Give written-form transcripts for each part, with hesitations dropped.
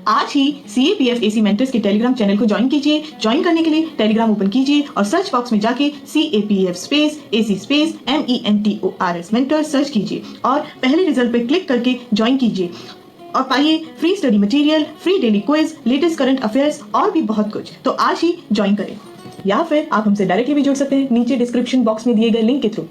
आज ही CAPF AC mentors के Telegram channel को ज्वाइन कीजिए। ज्वाइन करने के लिए टेलीग्राम ओपन कीजिए और सर्च बॉक्स में जाके CAPF space AC space MENTORS mentor search कीजिए और पहले रिजल्ट पे क्लिक करके ज्वाइन कीजिए और पाइए free study material, free daily quiz, latest current affairs और भी बहुत कुछ। तो आज ही ज्वाइन करें या फिर आप हमसे डायरेक्टली भी जुड़ सकते हैं नीचे डिस्क्रिप्शन बॉक्स में दिए गए लिंक के through.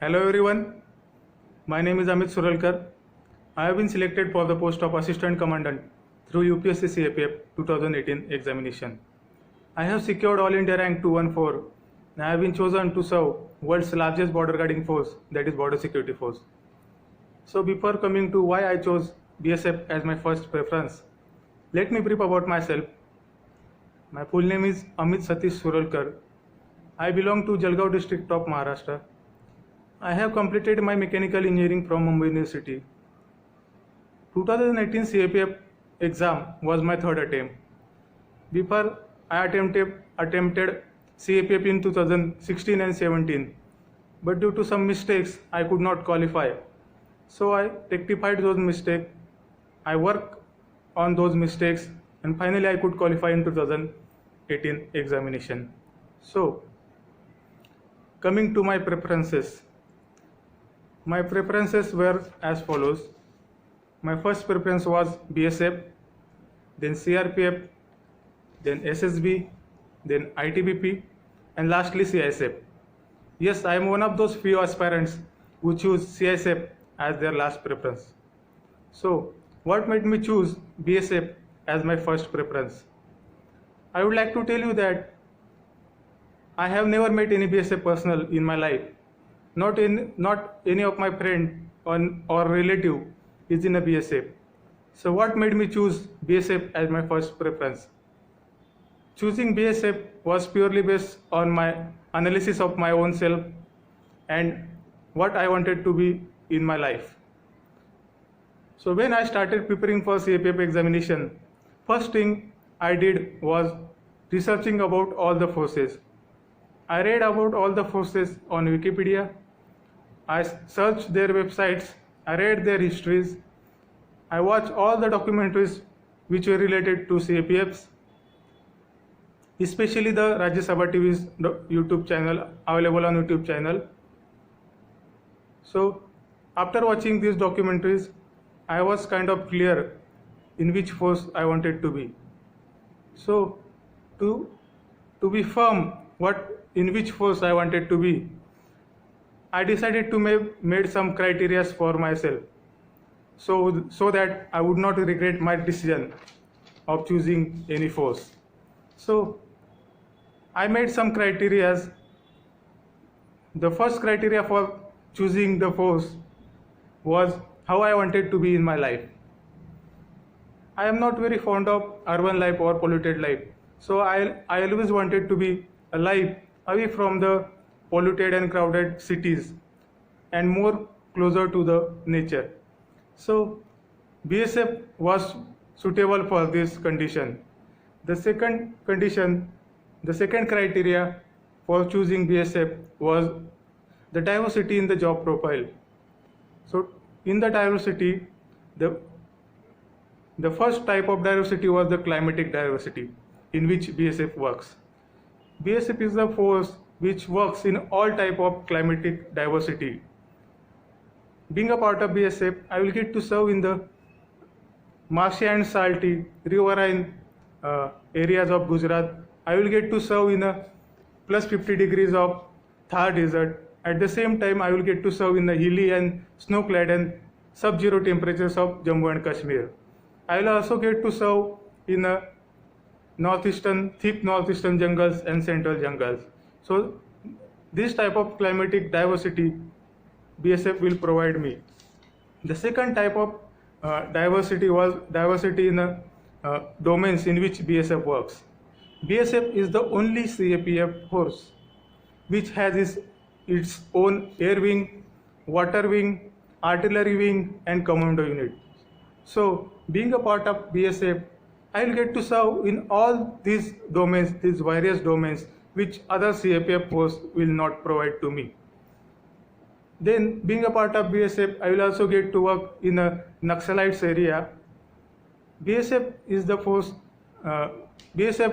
Hello everyone, my name is Amit Suralkar. I have been selected for the post of Assistant Commandant through UPSC CAPF 2018 examination. I have secured All India rank 214 and I have been chosen to serve world's largest border guarding force, that is Border Security Force. So before coming to why I chose B.S.F as my first preference, let me brief about myself. My full name is Amit Satish Suralkar. I belong to Jalgaon district of Maharashtra. I have completed my mechanical engineering from Mumbai University. 2018 CAPF exam was my third attempt. Before I attempted CAPF in 2016 and 17, but due to some mistakes I could not qualify. So I rectified those mistakes. I worked on those mistakes and finally I could qualify in 2018 examination. So coming to my preferences. My preferences were as follows. My first preference was B.S.F, then CRPF, then SSB, then ITBP, and lastly CISF. Yes, I am one of those few aspirants who choose CISF as their last preference. So, what made me choose B.S.F as my first preference? I would like to tell you that I have never met any B.S.F personnel in my life. Not any of my friend or relative is in a B.S.F. So what made me choose B.S.F as my first preference? Choosing B.S.F was purely based on my analysis of my own self and what I wanted to be in my life. So when I started preparing for CAPF examination, first thing I did was researching about all the forces. I read about all the forces on Wikipedia. I searched their websites, I read their histories, I watched all the documentaries which were related to CAPFs, especially the Rajya Sabha TV's YouTube channel, available on YouTube channel. So after watching these documentaries, I was kind of clear in which force I wanted to be. So to be firm in which force I wanted to be, I decided to made some criteria for myself, so that I would not regret my decision of choosing any force. So I made some criteria. The first criteria for choosing the force was how I wanted to be in my life. I am not very fond of urban life or polluted life, so I always wanted to be a life away from the polluted and crowded cities and more closer to the nature. So B.S.F was suitable for this condition. The second criteria for choosing B.S.F was the diversity in the job profile. So in the diversity, the first type of diversity was the climatic diversity in which B.S.F works. B.S.F is the force which works in all type of climatic diversity. Being a part of B.S.F, I will get to serve in the marshy and salty riverine areas of Gujarat. I will get to serve in a plus 50 degrees of Thar desert. At the same time, I will get to serve in the hilly and snow-clad and sub-zero temperatures of Jammu and Kashmir. I will also get to serve in the thick northeastern jungles and central jungles. So this type of climatic diversity B.S.F will provide me. The second type of diversity was diversity in the domains in which B.S.F works. B.S.F is the only CAPF force which has its own air wing, water wing, artillery wing and commando unit. So being a part of B.S.F, I will get to serve in all these domains, these various domains which other CAPF force will not provide to me. Then being a part of B.S.F, I will also get to work in a Naxalites area B.S.F is the force. Uh, B.S.F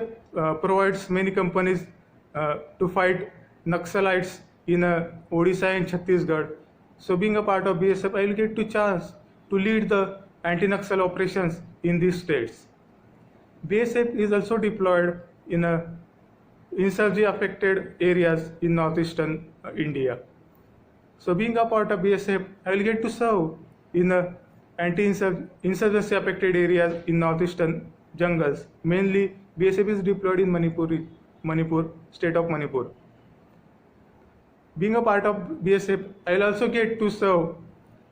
provides many companies to fight Naxalites in Odisha and Chhattisgarh. So, being a part of B.S.F, I will get to chance to lead the anti-Naxal operations in these states. B.S.F is also deployed in insurgency-affected areas in northeastern India. So, being a part of B.S.F, I will get to serve in anti-insurgency affected areas in northeastern jungles. Mainly, B.S.F is deployed in Manipur, state of Manipur. Being a part of B.S.F, I will also get to serve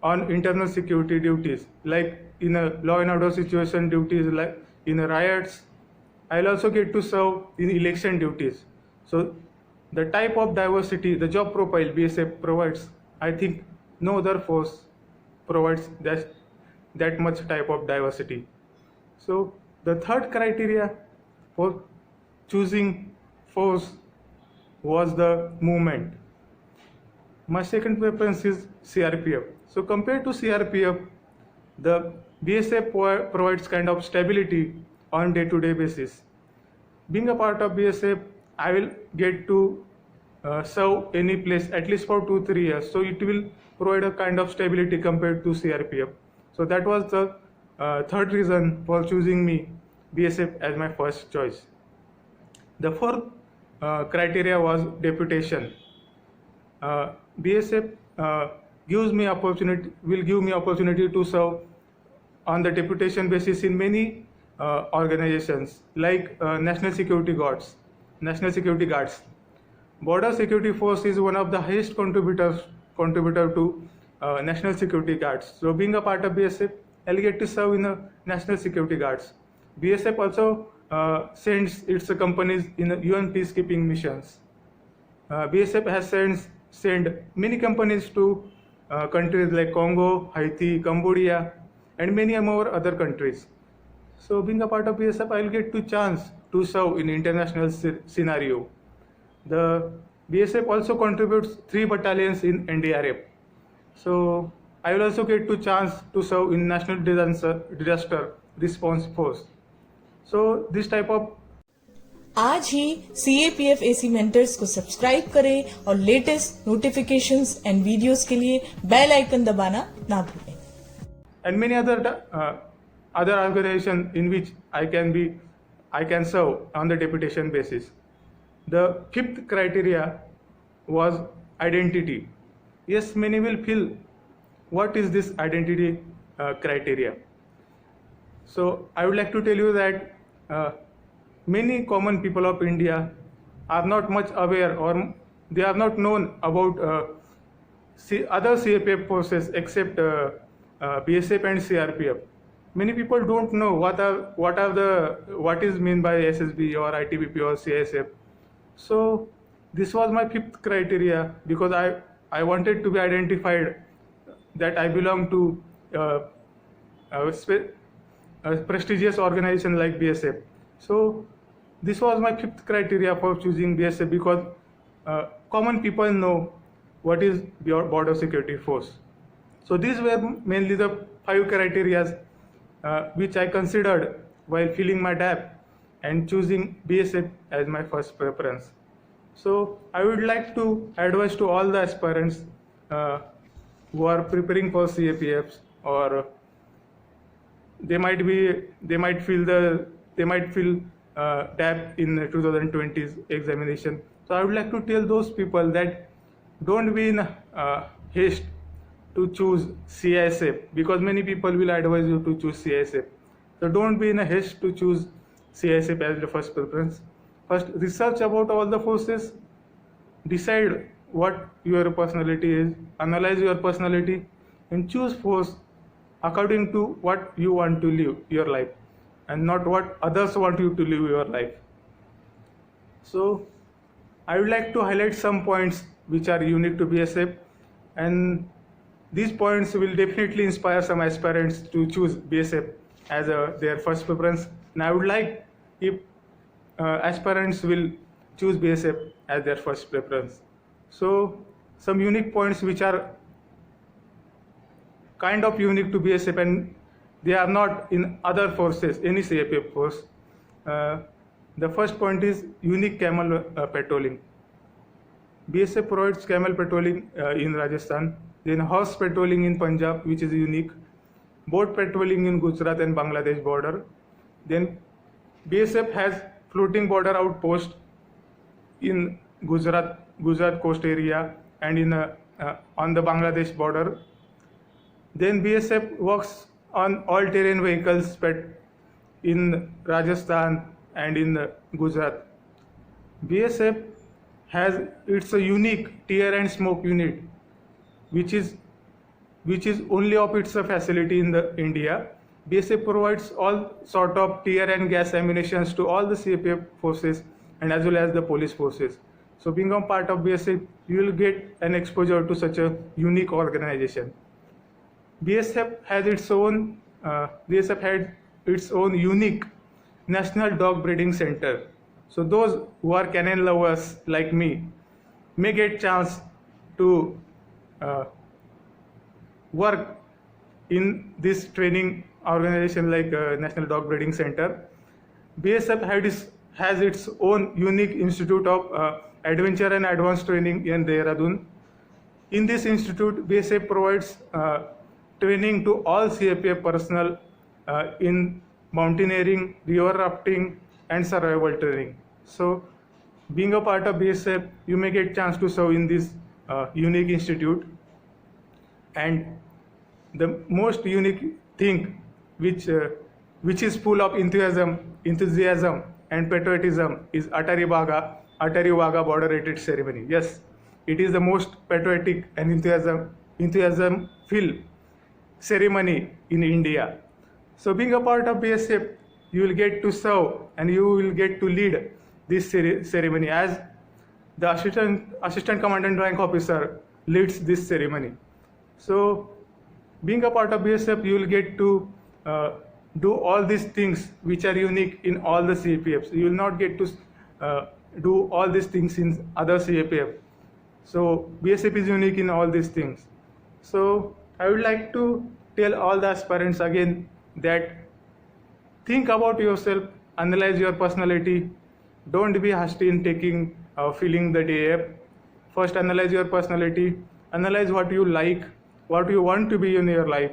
on internal security duties, like in a law and order situation duties, like in riots. I will also get to serve in election duties. So, the type of diversity, the job profile B.S.F provides, I think no other force provides that much type of diversity. So, the third criteria for choosing force was the movement. My second preference is CRPF. So compared to CRPF, the B.S.F provides kind of stability on day-to-day basis. Being a part of B.S.F, I will get to serve any place at least for 2-3 years. So it will provide a kind of stability compared to CRPF. So that was the third reason for choosing me B.S.F as my first choice. The fourth criteria was deputation. B.S.F will give me opportunity to serve on the deputation basis in many organizations like National Security Guards. Border Security Force is one of the highest contributor to National Security Guards. So being a part of B.S.F, I'll get to serve in the National Security Guards. B.S.F also sends its companies in UN peacekeeping missions. B.S.F has sent many companies to countries like Congo, Haiti, Cambodia, and many more other countries. So, being a part of B.S.F, I'll get to chance to serve in international scenario. The B.S.F also contributes 3 battalions in NDRF. So, I will also get to chance to serve in National Disaster Response Force. So, this type of आज ही CAPF AC mentors को subscribe करें और latest notifications and videos के लिए bell icon दबाना ना भूलें। and many other organizations in which I can serve on the deputation basis. The fifth criteria was identity. Yes, many will feel what is this identity criteria. So I would like to tell you that many common people of India are not much aware, or they are not known about other CAPF forces except B.S.F and CRPF. Many people don't know what is mean by SSB or ITBP or CISF. So this was my fifth criteria, because I wanted to be identified that I belong to a prestigious organization like B.S.F. So this was my fifth criteria for choosing B.S.F, because common people know what is border security force. So these were mainly the 5 criteria which I considered while filling my DAP and choosing B.S.F as my first preference. So I would like to advise to all the aspirants who are preparing for CAPFs, or they might feel DAP in 2020's examination. So I would like to tell those people that don't be in haste to choose CISF, because many people will advise you to choose CISF. So don't be in a haste to choose CISF as the first preference. First, research about all the forces, decide what your personality is, analyze your personality, and choose force according to what you want to live your life, and not what others want you to live your life. So I would like to highlight some points which are unique to B.S.F, and these points will definitely inspire some aspirants to choose B.S.F as their first preference. And I would like if aspirants will choose B.S.F as their first preference. So some unique points which are kind of unique to B.S.F and they are not in other forces, any CAPF force. The first point is unique camel patrolling. B.S.F provides camel patrolling in Rajasthan, then horse patrolling in Punjab, which is unique, boat patrolling in Gujarat and Bangladesh border. Then B.S.F has floating border outpost in Gujarat coast area and in on the Bangladesh border. Then B.S.F works on all-terrain vehicles in Rajasthan and in Gujarat. B.S.F has its a unique tear and smoke unit, which is only of its facility in the India. B.S.F provides all sort of tear and gas ammunitions to all the CAPF forces and as well as the police forces. So being a part of B.S.F, you will get an exposure to such a unique organization. B.S.F had its own unique national dog breeding center. So those who are canine lovers like me may get chance to work in this training organization like National Dog Breeding Center. B.S.F has its own unique institute of adventure and advanced training in Dehradun. In this institute, B.S.F provides training to all CAPF personnel in mountaineering, river rafting, and survival training. So, being a part of B.S.F, you may get chance to serve in this unique institute. And the most unique thing, which is full of enthusiasm and patriotism, is Atari Wagha border retreat ceremony. Yes, it is the most patriotic and enthusiasm filled ceremony in India. So being a part of B.S.F, you will get to serve and you will get to lead this ceremony as the assistant commandant rank officer leads this ceremony. So being a part of B.S.F, you will get to do all these things which are unique in all the CAPFs. You will not get to do all these things in other CAPF. So B.S.F is unique in all these things. So I would like to tell all the aspirants again that think about yourself, analyze your personality. Don't be hasty in filling the DAF. First, analyze your personality, analyze what you like, what you want to be in your life,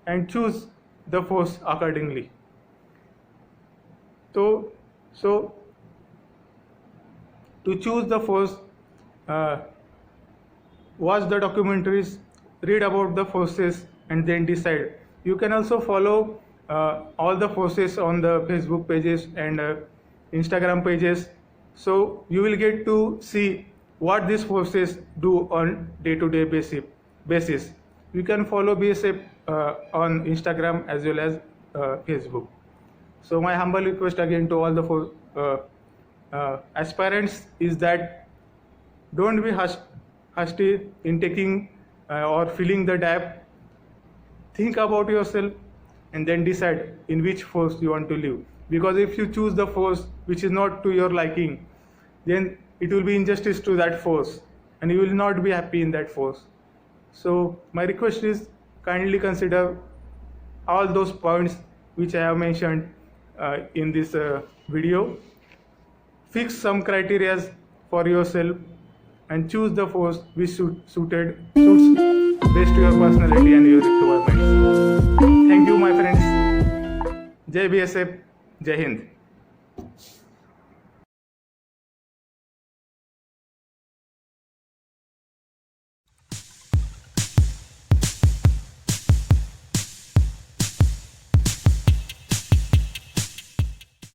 and choose the force accordingly. So to choose the force, watch the documentaries, read about the forces, and then decide. You can also follow all the forces on the Facebook pages and Instagram pages. So you will get to see what these forces do on day-to-day basis. You can follow B.S.F on Instagram as well as Facebook. So my humble request again to all the aspirants is that don't be hasty in taking or filling the DAP. Think about yourself and then decide in which force you want to live. Because if you choose the force which is not to your liking, then it will be injustice to that force and you will not be happy in that force. So my request is kindly consider all those points which I have mentioned in this video. Fix some criteria for yourself and choose the force which suits best to your personality and your requirements. Thank you, my friends. Jai B.S.F, Jai Hind.